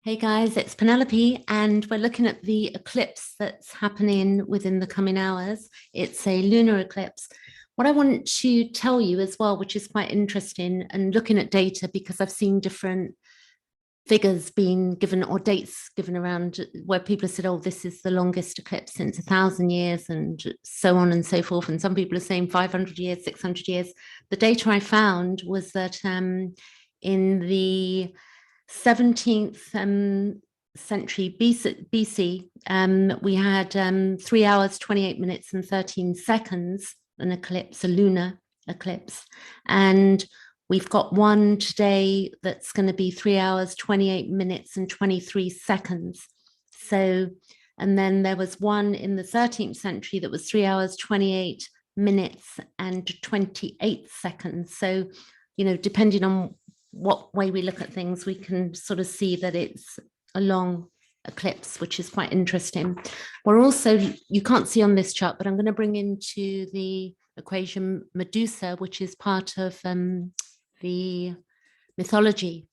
Hey guys, it's Penelope, and we're looking at the eclipse that's happening within the coming hours. It's a lunar eclipse. What I want to tell you as well, which is quite interesting, and looking at data, because I've seen different figures being given or dates given around where people have said, oh, this is the longest eclipse since 1,000 years and so on and so forth. And some people are saying 500 years, 600 years. The data I found was that in the 17th century BC, we had 3 hours, 28 minutes and 13 seconds, an eclipse, a lunar eclipse. And we've got one today that's going to be 3 hours, 28 minutes and 23 seconds. So, and then there was one in the 13th century that was 3 hours, 28 minutes and 28 seconds. So, you know, depending on what way we look at things, we can sort of see that it's a long eclipse, which is quite interesting. We're also, you can't see on this chart, but I'm going to bring into the equation Medusa, which is part of the mythology.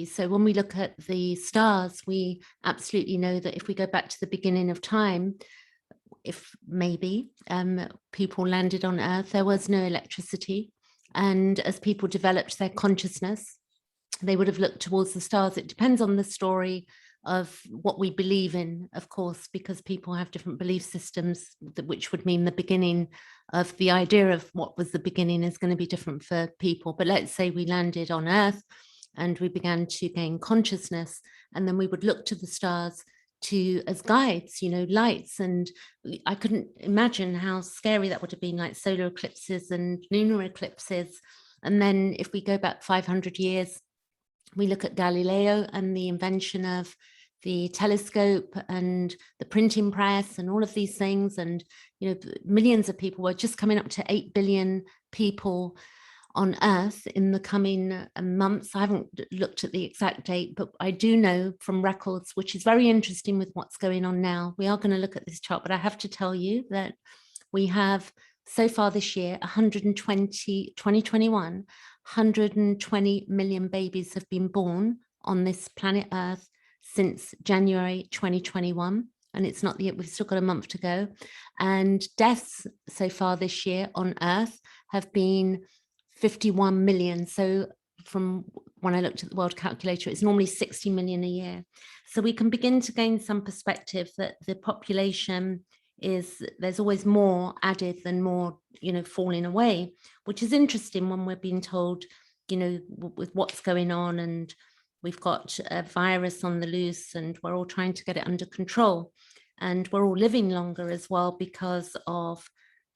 So when we look at the stars, we absolutely know that if we go back to the beginning of time, if maybe people landed on Earth, there was no electricity. And as people developed their consciousness, they would have looked towards the stars. It depends on the story of what we believe in, of course, because people have different belief systems, which would mean the beginning of the idea of what was the beginning is going to be different for people. But let's say we landed on Earth and we began to gain consciousness, and then we would look to the stars as guides, you know, lights. And I couldn't imagine how scary that would have been, like solar eclipses and lunar eclipses. And then if we go back 500 years, we look at Galileo and the invention of the telescope and the printing press and all of these things. And, you know, millions of people, were just coming up to 8 billion people on Earth in the coming months. I haven't looked at the exact date, but I do know from records, which is very interesting with what's going on now. We are going to look at this chart, but I have to tell you that we have so far this year, 2021, 120 million babies have been born on this planet Earth since January 2021. And it's not yet, we've still got a month to go. And deaths so far this year on Earth have been 51 million. So from when I looked at the world calculator, it's normally 60 million a year. So we can begin to gain some perspective that the population there's always more added than more, you know, falling away, which is interesting when we're being told, you know, with what's going on, and we've got a virus on the loose and we're all trying to get it under control. And we're all living longer as well because of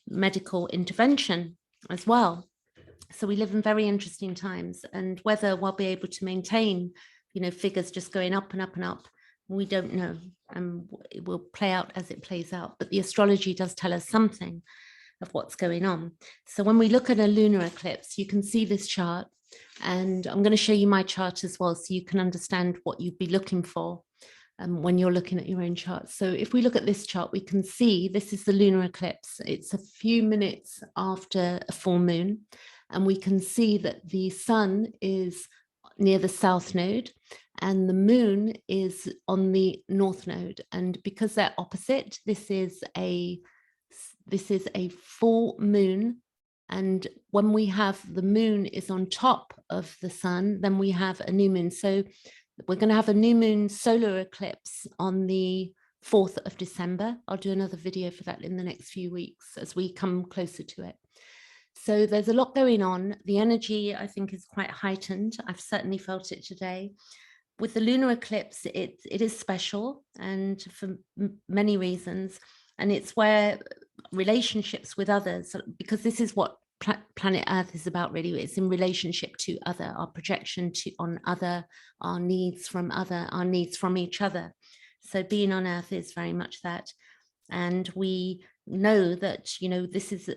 medical intervention as well. So we live in very interesting times, and whether we'll be able to maintain, you know, figures just going up and up and up, we don't know. It will play out as it plays out, but the astrology does tell us something of what's going on. So when we look at a lunar eclipse, you can see this chart, and I'm going to show you my chart as well, so you can understand what you'd be looking for when you're looking at your own chart. So if we look at this chart, we can see this is the lunar eclipse. It's a few minutes after a full moon. And we can see that the sun is near the south node and the moon is on the north node. And because they're opposite, this is a full moon. And when we have the moon is on top of the sun, then we have a new moon. So we're going to have a new moon solar eclipse on the 4th of December. I'll do another video for that in the next few weeks as we come closer to it. So there's a lot going on. The energy, I think, is quite heightened. I've certainly felt it today. With the lunar eclipse, it is special, and for many reasons. And it's where relationships with others, because this is what planet Earth is about, really. It's in relationship to other, our projection on other, our needs from each other. So being on Earth is very much that. And we know that, you know, this is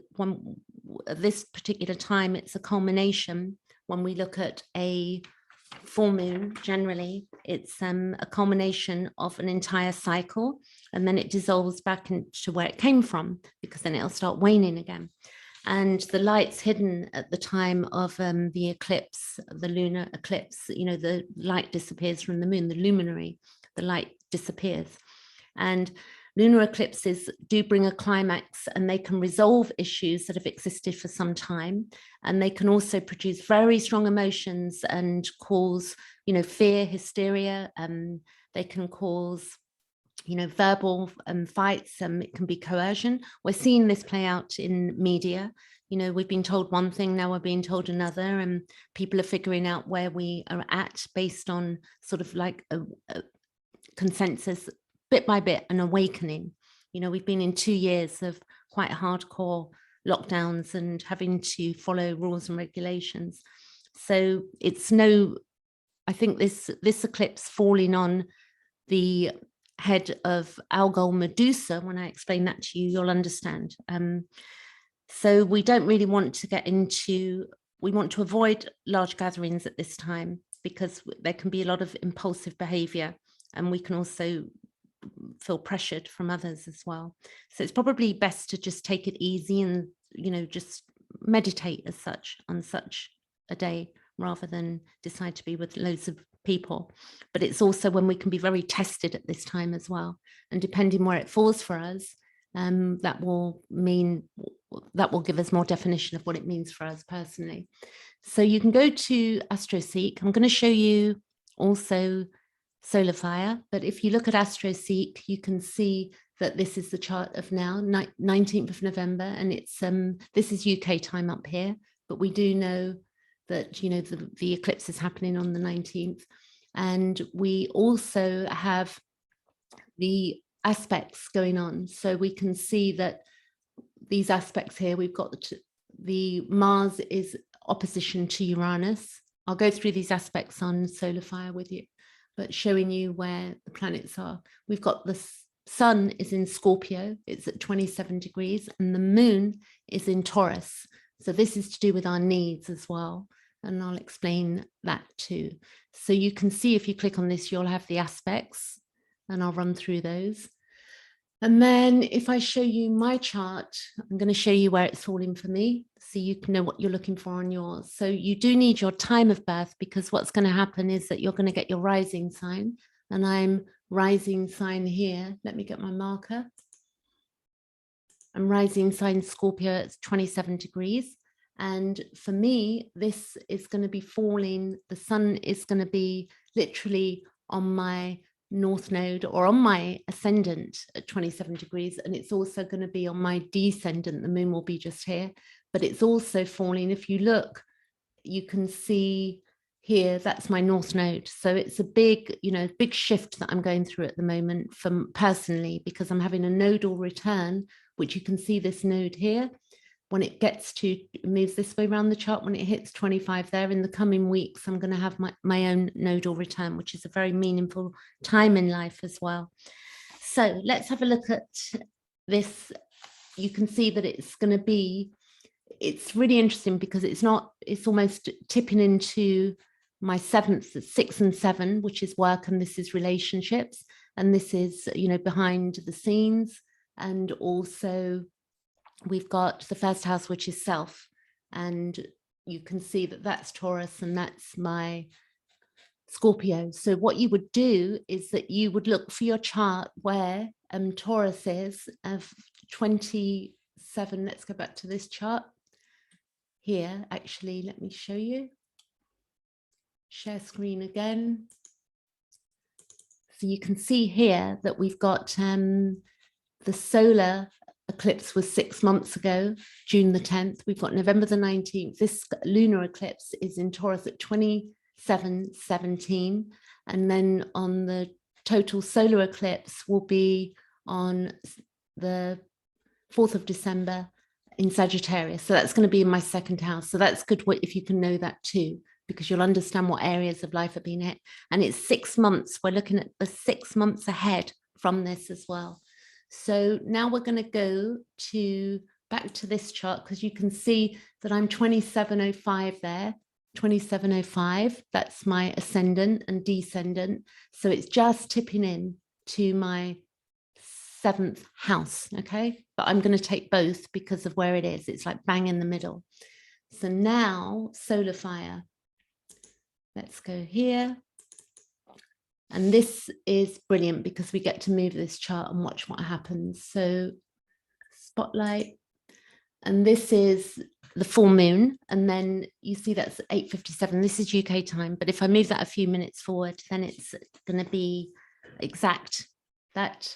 this particular time, it's a culmination. When we look at a full moon, generally it's a culmination of an entire cycle, and then it dissolves back into where it came from, because then it'll start waning again. and the light's hidden at the time of the eclipse, the lunar eclipse. You know, the light disappears from the moon, the luminary, the light disappears. And lunar eclipses do bring a climax, and they can resolve issues that have existed for some time. And they can also produce very strong emotions and cause, you know, fear, hysteria. They can cause, you know, verbal fights. It can be coercion. We're seeing this play out in media. You know, we've been told one thing, now we're being told another, and people are figuring out where we are at based on sort of like a consensus, bit by bit, an awakening. You know, we've been in 2 years of quite hardcore lockdowns and having to follow rules and regulations. So it's no, I think this eclipse falling on the head of Algol Medusa, when I explain that to you, you'll understand. So we don't really want to get into, we want to avoid large gatherings at this time because there can be a lot of impulsive behavior, and we can also feel pressured from others as well. So it's probably best to just take it easy and, you know, just meditate as such on such a day rather than decide to be with loads of people. But it's also when we can be very tested at this time as well. And depending where it falls for us, that will give us more definition of what it means for us personally. So you can go to AstroSeek. I'm going to show you also Solar Fire, but if you look at AstroSeek, you can see that this is the chart of now, 19th of November, and it's this is UK time up here, but we do know that, you know, the eclipse is happening on the 19th, and we also have the aspects going on. So we can see that these aspects here, we've got the Mars is opposition to Uranus. I'll go through these aspects on Solar Fire with you, but showing you where the planets are. We've got the sun is in Scorpio, it's at 27 degrees, and the moon is in Taurus. So this is to do with our needs as well. And I'll explain that too. So you can see, if you click on this, you'll have the aspects, and I'll run through those. And then if I show you my chart, I'm going to show you where it's falling for me, so you can know what you're looking for on yours. So you do need your time of birth, because what's going to happen is that you're going to get your rising sign, and I'm rising sign here. Let me get my marker. I'm rising sign Scorpio at 27 degrees. And for me, this is going to be falling. The sun is going to be literally on my north node or on my ascendant at 27 degrees. And it's also going to be on my descendant. The moon will be just here, but it's also falling. If you look, you can see here, that's my north node. So it's a big, you know, big shift that I'm going through at the moment from personally, because I'm having a nodal return, which you can see this node here. When it gets to, it moves this way around the chart, when it hits 25 there, in the coming weeks, I'm going to have my own nodal return, which is a very meaningful time in life as well. So let's have a look at this. You can see that it's going to be, it's really interesting because it's almost tipping into my seventh, 6 and 7, which is work, and this is relationships, and this is, you know, behind the scenes. And also we've got the first house, which is self, and you can see that that's Taurus and that's my Scorpio. So what you would do is that you would look for your chart where Taurus is of 27. Let's go back to this chart here. Actually, let me show you. Share screen again. So you can see here that we've got the solar eclipse was 6 months ago, June the 10th. We've got November the 19th. This lunar eclipse is in Taurus at 27:17. And then on the total solar eclipse will be on the 4th of December in Sagittarius. So that's going to be in my second house. So that's good if you can know that too, because you'll understand what areas of life are being hit. And it's 6 months. We're looking at the 6 months ahead from this as well. So now we're going to go back to this chart, because you can see that I'm 2705 there, 2705. That's my ascendant and descendant. So it's just tipping in to my 7th house, okay? But I'm going to take both because of where it is. It's like bang in the middle. So now solar fire. Let's go here. And this is brilliant because we get to move this chart and watch what happens. So spotlight. And this is the full moon. And then you see that's 8:57. This is UK time. But if I move that a few minutes forward, then it's going to be exact. That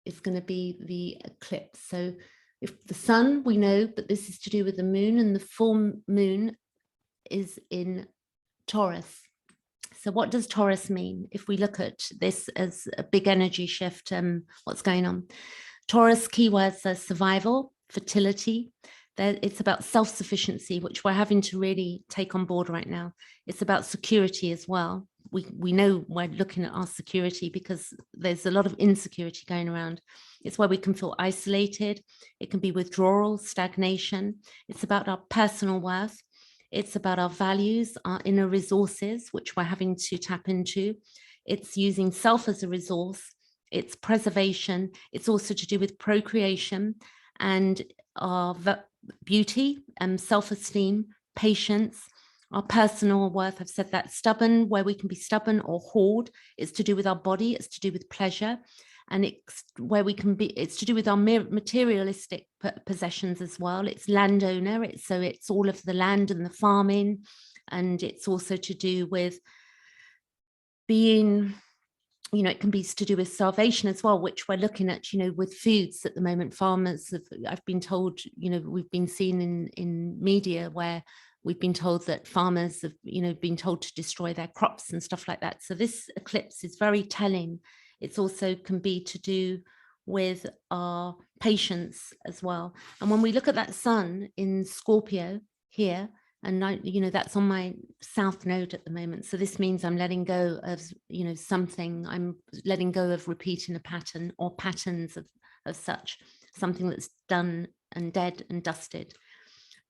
is going to be the eclipse. So if the sun, we know, but this is to do with the moon, and the full moon is in Taurus. So what does Taurus mean? If we look at this as a big energy shift, what's going on? Taurus keywords are survival, fertility. It's about self-sufficiency, which we're having to really take on board right now. It's about security as well. We know we're looking at our security because there's a lot of insecurity going around. It's where we can feel isolated. It can be withdrawal, stagnation. It's about our personal worth. It's about our values, our inner resources, which we're having to tap into. It's using self as a resource. It's preservation. It's also to do with procreation and our beauty and self-esteem, patience, our personal worth. I've said that. Stubborn, where we can be stubborn or hoard. It's to do with our body. It's to do with pleasure. And it's where we can be, it's to do with our materialistic possessions as well. It's landowner, so it's all of the land and the farming. And it's also to do with being, it can be to do with starvation as well, which we're looking at, with foods at the moment. Farmers have, I've been told, we've been seeing in media where we've been told that farmers have, been told to destroy their crops and stuff like that. So this eclipse is very telling. It's also can be to do with our patience as well. And when we look at that sun in Scorpio here, and that's on my south node at the moment. So this means I'm letting go of, something. I'm letting go of repeating a pattern or patterns of such, something that's done and dead and dusted.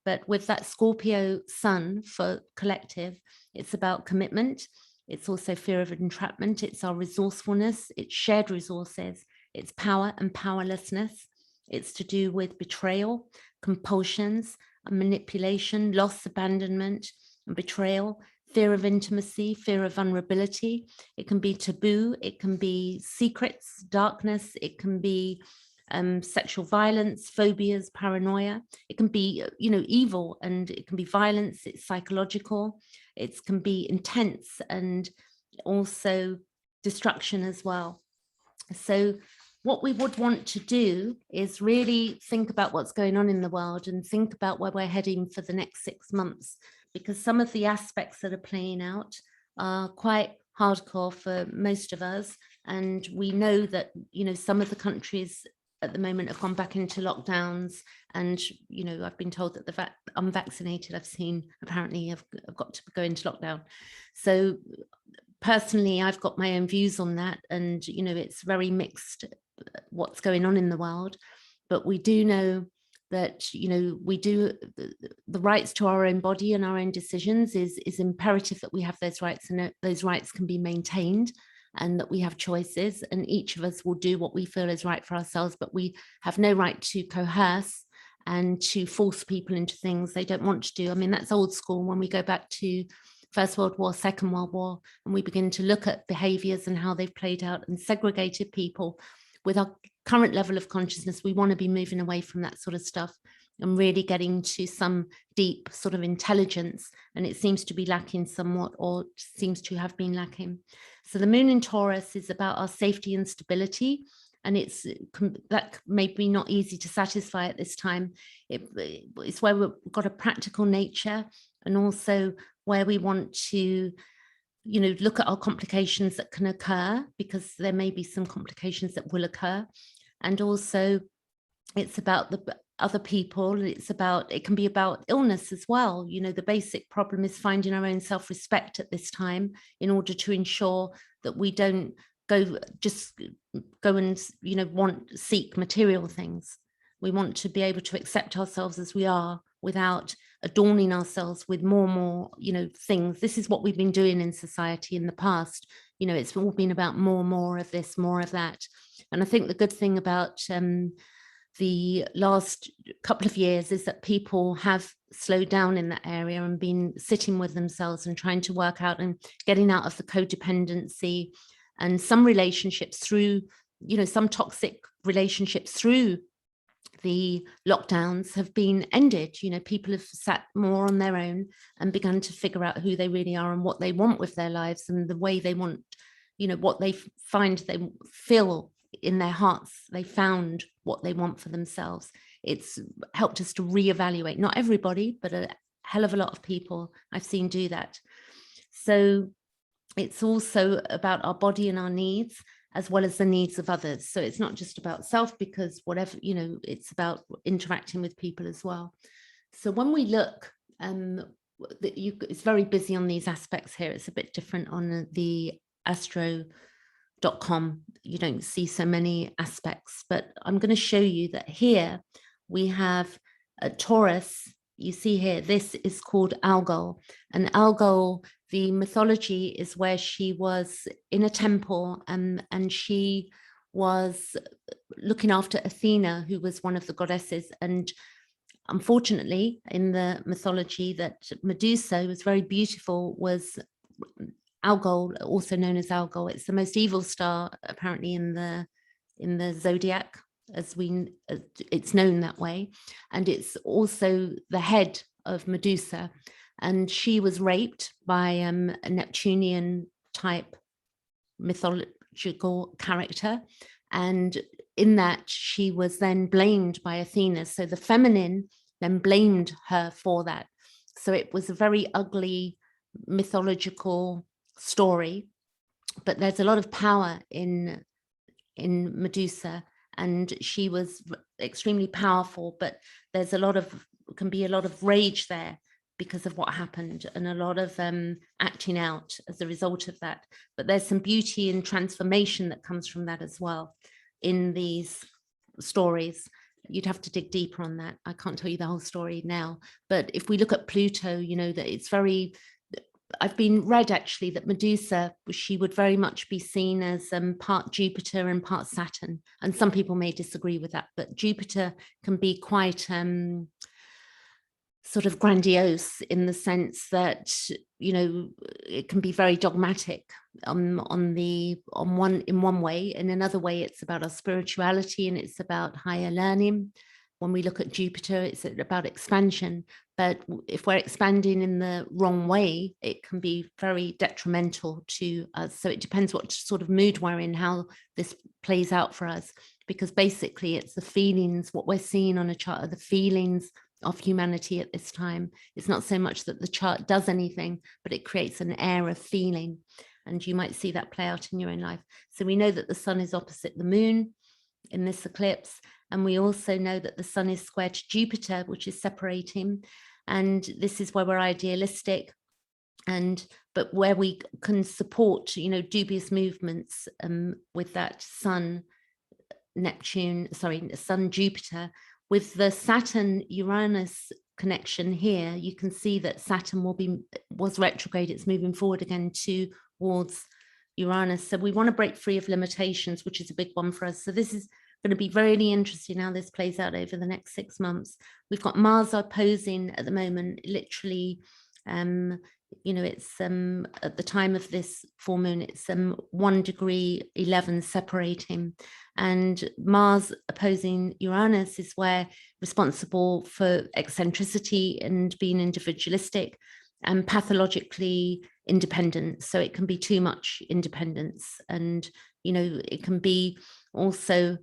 But with that Scorpio sun for collective, it's about commitment. It's also fear of entrapment. It's our resourcefulness. It's shared resources. It's power and powerlessness. It's to do with betrayal, compulsions, and manipulation, loss, abandonment, and betrayal, fear of intimacy, fear of vulnerability. It can be taboo. It can be secrets, darkness. It can be sexual violence, phobias, paranoia. It can be, evil, and it can be violence. It's psychological. It can be intense and also destruction as well. So what we would want to do is really think about what's going on in the world and think about where we're heading for the next 6 months, because some of the aspects that are playing out are quite hardcore for most of us. And we know that, some of the countries at the moment have gone back into lockdowns, and I've been told that the unvaccinated I've seen apparently have got to go into lockdown. So personally, I've got my own views on that, and it's very mixed what's going on in the world. But we do know that we do the rights to our own body and our own decisions is imperative that we have those rights, and those rights can be maintained, and that we have choices, and each of us will do what we feel is right for ourselves. But we have no right to coerce and to force people into things they don't want to do. I mean, that's old school. When we go back to First World War, Second World War, and we begin to look at behaviors and how they've played out and segregated people, with our current level of consciousness, we want to be moving away from that sort of stuff and really getting to some deep sort of intelligence. And it seems to be lacking somewhat, or seems to have been lacking. So the moon in Taurus is about our safety and stability. And that may be not easy to satisfy at this time. It's where we've got a practical nature, and also where we want to look at our complications that can occur, because there may be some complications that will occur. And also it's about the other people. It can be about illness as well. The basic problem is finding our own self-respect at this time, in order to ensure that we don't go and seek material things. We want to be able to accept ourselves as we are, without adorning ourselves with more and more, things. This is what we've been doing in society in the past. It's all been about more and more of this, more of that. And I think the good thing about the last couple of years is that people have slowed down in that area and been sitting with themselves and trying to work out and getting out of the codependency, and some relationships through, some toxic relationships through the lockdowns have been ended. People have sat more on their own and begun to figure out who they really are and what they want with their lives, and the way they want, what they find they feel in their hearts. They found what they want for themselves. It's helped us to reevaluate, not everybody, but a hell of a lot of people I've seen do that. So it's also about our body and our needs, as well as the needs of others. So it's not just about self, because whatever, it's about interacting with people as well. So when we look, it's very busy on these aspects here. It's a bit different on the astro.com. You don't see so many aspects, but I'm going to show you that here we have a Taurus. You see here, this is called Algol. And Algol, the mythology is where she was in a temple, and she was looking after Athena, who was one of the goddesses. And unfortunately, in the mythology, that Medusa was very beautiful, was Algol, also known as Algol. It's the most evil star apparently in the zodiac, as it's known that way, and it's also the head of Medusa. And she was raped by a Neptunian type mythological character, and in that she was then blamed by Athena. So the feminine then blamed her for that. So it was a very ugly mythological story, but there's a lot of power in Medusa, and she was extremely powerful, but there's can be a lot of rage there because of what happened, and a lot of acting out as a result of that. But there's some beauty and transformation that comes from that as well in these stories. You'd have to dig deeper on that. I can't tell you the whole story now, but if we look at Pluto, that it's very, I've been read actually that Medusa, she would very much be seen as part Jupiter and part Saturn. And some people may disagree with that, but Jupiter can be quite sort of grandiose in the sense that, it can be very dogmatic in one way. In another way, it's about our spirituality and it's about higher learning. When we look at Jupiter, it's about expansion. But if we're expanding in the wrong way, it can be very detrimental to us. So it depends what sort of mood we're in, how this plays out for us, because basically it's the feelings, what we're seeing on a chart are the feelings of humanity at this time. It's not so much that the chart does anything, but it creates an air of feeling. And you might see that play out in your own life. So we know that the sun is opposite the moon in this eclipse. And we also know that the sun is square to Jupiter, which is separating. And this is where we're idealistic, but where we can support, dubious movements with that sun Jupiter. With the Saturn-Uranus connection here, you can see that Saturn was retrograde. It's moving forward again towards Uranus. So we want to break free of limitations, which is a big one for us. So this is going to be really interesting how this plays out over the next 6 months. We've got Mars opposing at the moment, literally, it's at the time of this full moon, it's 1 degree 11 separating. And Mars opposing Uranus is where responsible for eccentricity and being individualistic and pathologically independent. So it can be too much independence, and it can be also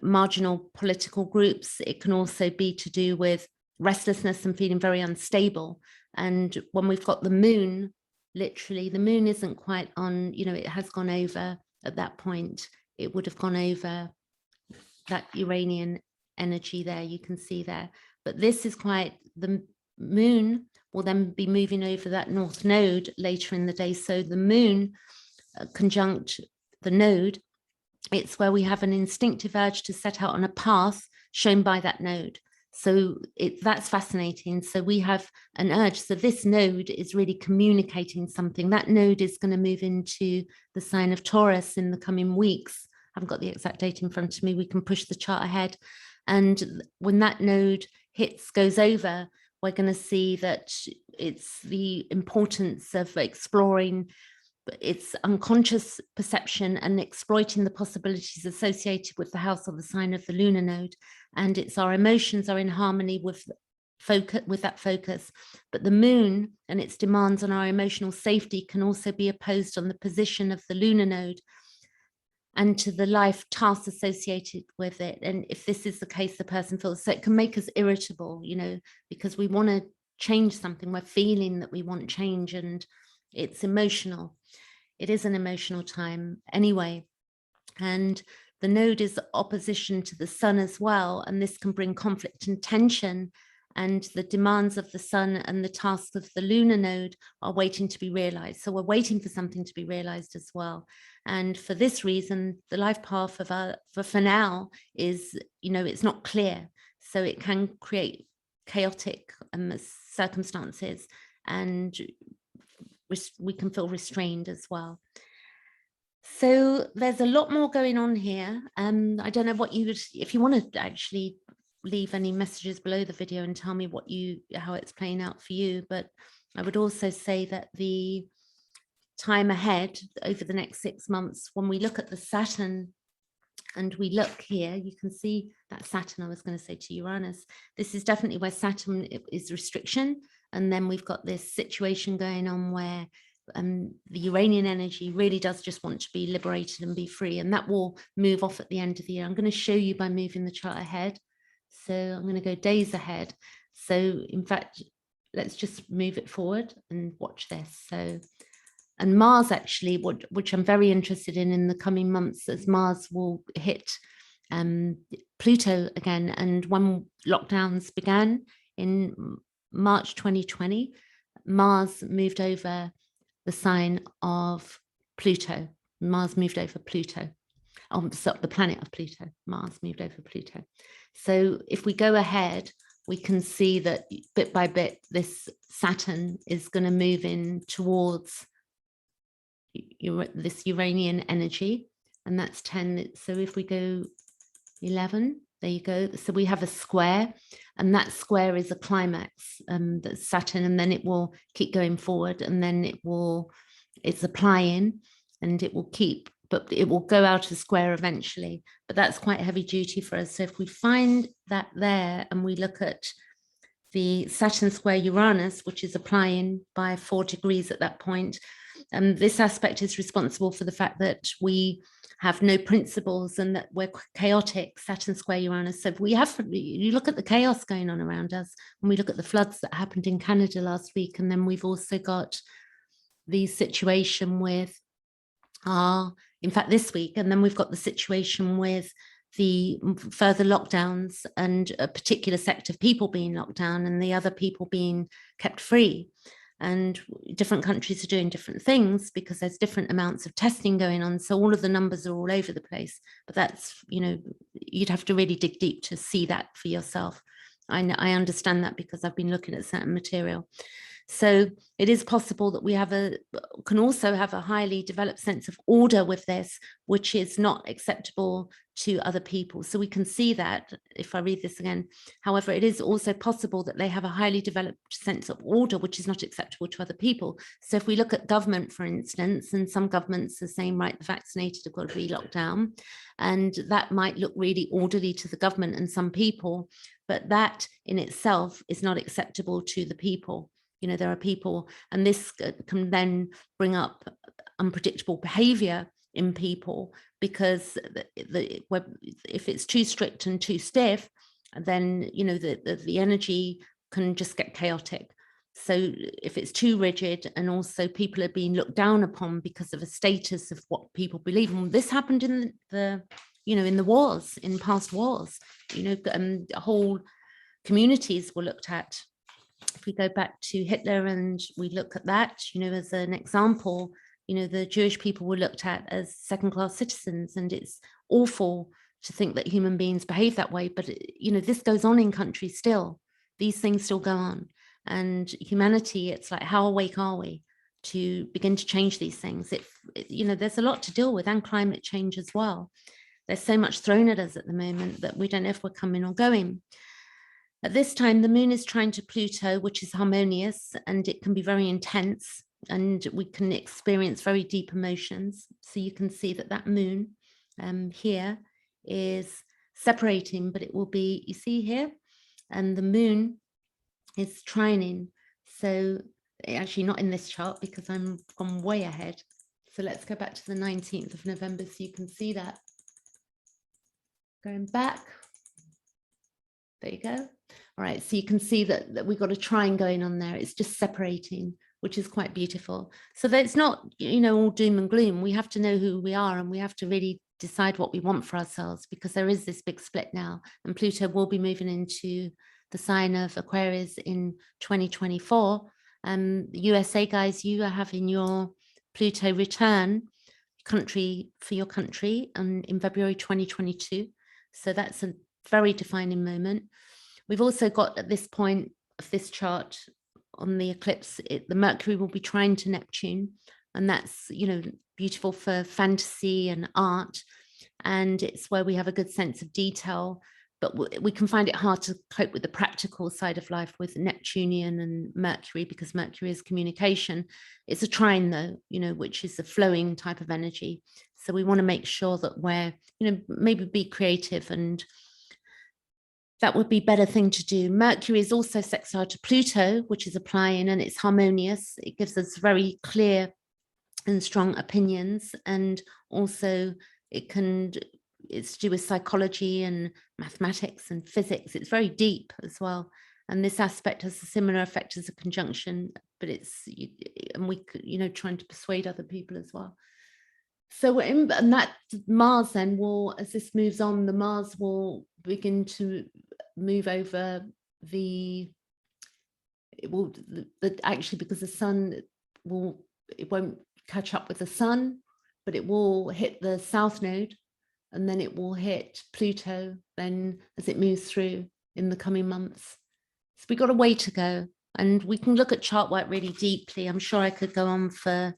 marginal political groups. It can also be to do with restlessness and feeling very unstable. And when we've got the moon, literally the moon isn't quite on, it has gone over at that point. It would have gone over that Uranian energy there, you can see there. But this is quite, the moon will then be moving over that north node later in the day. So the moon conjunct the node, it's where we have an instinctive urge to set out on a path shown by that node. So that's fascinating. So we have an urge. So this node is really communicating something. That node is going to move into the sign of Taurus in the coming weeks, haven't got the exact date in front of me, we can push the chart ahead. And when that node goes over, we're going to see that it's the importance of exploring its unconscious perception and exploiting the possibilities associated with the house or the sign of the lunar node. And it's our emotions are in harmony with that focus. But the moon and its demands on our emotional safety can also be opposed on the position of the lunar node and to the life tasks associated with it. And if this is the case, the person feels, so it can make us irritable, because we want to change something. We're feeling that we want change, and it's emotional. It is an emotional time anyway. And the node is opposition to the sun as well. And this can bring conflict and tension. And the demands of the sun and the tasks of the lunar node are waiting to be realized. So we're waiting for something to be realized as well. And for this reason, the life path for now is, it's not clear. So it can create chaotic circumstances, and we can feel restrained as well. So there's a lot more going on here. I don't know what if you want to actually leave any messages below the video and tell me how it's playing out for you. But I would also say that the time ahead over the next 6 months, when we look at the Saturn and we look here, you can see that Saturn, I was going to say to Uranus, this is definitely where Saturn is restriction. And then we've got this situation going on where the Uranian energy really does just want to be liberated and be free. And that will move off at the end of the year. I'm going to show you by moving the chart ahead. So I'm going to go days ahead. So in fact, let's just move it forward and watch this. So, and Mars actually, which I'm very interested in the coming months, as Mars will hit Pluto again. And when lockdowns began in March 2020, Mars moved over the sign of Pluto. Mars moved over Pluto. So the planet of Pluto, Mars moved over Pluto. So if we go ahead, we can see that bit by bit, this Saturn is going to move in towards this Uranian energy, and that's 10. So if we go 11, there you go. So we have a square, and that square is a climax, that's Saturn, and then it will keep going forward, and then it's applying, and it will keep, but it will go out a square eventually. But that's quite heavy duty for us. So if we find that there, and we look at the Saturn square Uranus, which is applying by 4 degrees at that point, this aspect is responsible for the fact that we have no principles and that we're chaotic, Saturn square Uranus. So you look at the chaos going on around us, and we look at the floods that happened in Canada last week, and then we've also got the situation with in fact this week, and then we've got the situation with the further lockdowns and a particular sector of people being locked down and the other people being kept free. And different countries are doing different things because there's different amounts of testing going on. So all of the numbers are all over the place. But that's, you'd have to really dig deep to see that for yourself. I understand that because I've been looking at certain material. So it is possible that we can also have a highly developed sense of order with this, which is not acceptable to other people. So we can see that if I read this again. However, it is also possible that they have a highly developed sense of order, which is not acceptable to other people. So if we look at government, for instance, and some governments are saying, right, the vaccinated have got to be locked down, and that might look really orderly to the government and some people, but that in itself is not acceptable to the people. There are people, and this can then bring up unpredictable behavior in people, because if it's too strict and too stiff, then the energy can just get chaotic. So if it's too rigid, and also people are being looked down upon because of a status of what people believe, and this happened in in the wars, in past wars, whole communities were looked at. If we go back to Hitler and we look at that, as an example, the Jewish people were looked at as second-class citizens, and it's awful to think that human beings behave that way. But, this goes on in countries still. These things still go on. And humanity, it's like, how awake are we to begin to change these things? There's a lot to deal with, and climate change as well. there's so much thrown at us at the moment that we don't know if we're coming or going. At this time, the moon is trying to Pluto, which is harmonious, and it can be very intense, and we can experience very deep emotions. So you can see that that moon here is separating, but it will be, you see here, and the moon is trining. So actually not in this chart because I'm gone way ahead. So let's go back to the 19th of November so you can see that. Going back. There you go. All right, so you can see that we've got a trine going on there. It's just separating, which is quite beautiful. So that it's not, you know, all doom and gloom. We have to know who we are, and we have to really decide what we want for ourselves, because there is this big split now, and Pluto will be moving into the sign of Aquarius in 2024. The USA guys, you are having your Pluto return country for your country in February 2022. So that's a very defining moment. We've also got at this point of this chart on the eclipse, the Mercury will be trine to Neptune, and that's, you know, beautiful for fantasy and art, and it's where we have a good sense of detail, but we can find it hard to cope with the practical side of life with Neptunian and Mercury, because Mercury is communication. It's a trine though, you know, which is a flowing type of energy. So we want to make sure that we're, you know, maybe be creative, and that would be a better thing to do. Mercury is also sextile to Pluto, which is applying, and it's harmonious. It gives us very clear and strong opinions, and also it's to do with psychology and mathematics and physics. It's very deep as well. And this aspect has a similar effect as a conjunction, but and we, you know, trying to persuade other people as well. So and that Mars then will, as this moves on, the Mars will begin to move over actually, because the sun it won't catch up with the sun, but it will hit the south node, and then it will hit Pluto then as it moves through in the coming months. So we've got a way to go, and we can look at chart work really deeply. I'm sure I could go on for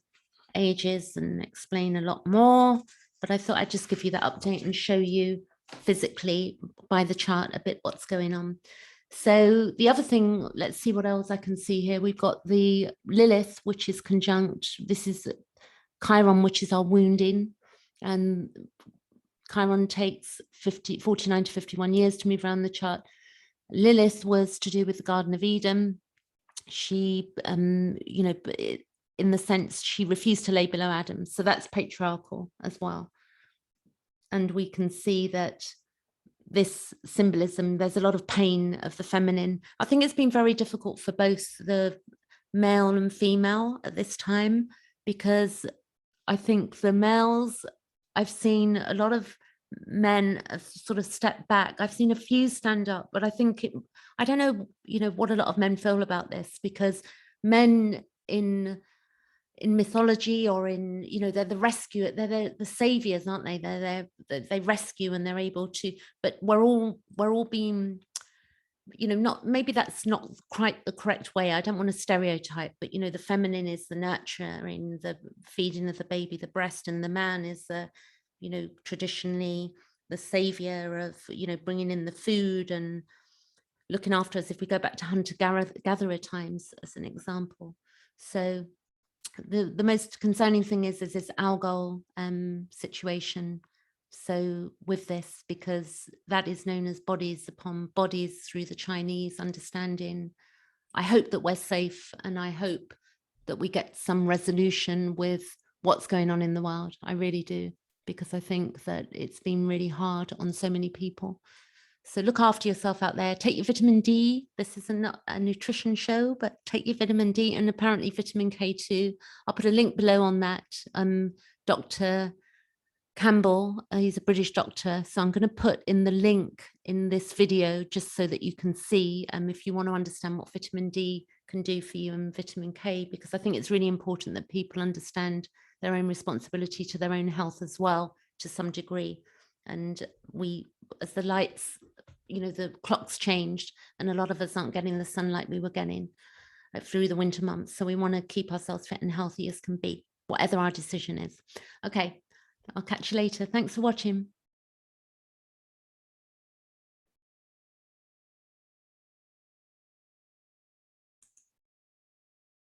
ages and explain a lot more, but I thought I'd just give you that update and show you physically by the chart a bit what's going on. So the other thing, let's see what else I can see here. We've got the Lilith, which is conjunct. This is Chiron, which is our wounding, and Chiron takes 49 to 51 years to move around the chart. Lilith was to do with the Garden of Eden. She, you know, in the sense she refused to lay below Adam. So that's patriarchal as well. And we can see that this symbolism, there's a lot of pain of the feminine. I think it's been very difficult for both the male and female at this time, because I think the males, I've seen a lot of men have sort of stepped back. I've seen a few stand up, but I think I don't know, you know, what a lot of men feel about this, because men in mythology, or in, you know, they're the rescue, they're the saviors, aren't they? They rescue, and they're able to, but we're all being, you know, not, maybe that's not quite the correct way. I don't want to stereotype, but, you know, the feminine is the nurturing, the feeding of the baby, the breast, and the man is the, you know, traditionally the savior of, you know, bringing in the food and looking after us, if we go back to hunter-gatherer times as an example. So the most concerning thing is this algal situation. So with this, because that is known as bodies upon bodies through the Chinese understanding, I hope that we're safe, and I hope that we get some resolution with what's going on in the world. I really do, because I think that it's been really hard on so many people. So look after yourself out there. Take your vitamin D. This is not a nutrition show, but take your vitamin D, and apparently vitamin K too. I'll put a link below on that. Dr. Campbell, he's a British doctor. So I'm going to put in the link in this video just so that you can see if you want to understand what vitamin D can do for you, and vitamin K, because I think it's really important that people understand their own responsibility to their own health as well, to some degree. And we, as the lights, you know, the clock's changed, and a lot of us aren't getting the sunlight we were getting through the winter months. So we want to keep ourselves fit and healthy as can be, whatever our decision is. Okay, I'll catch you later. Thanks for watching.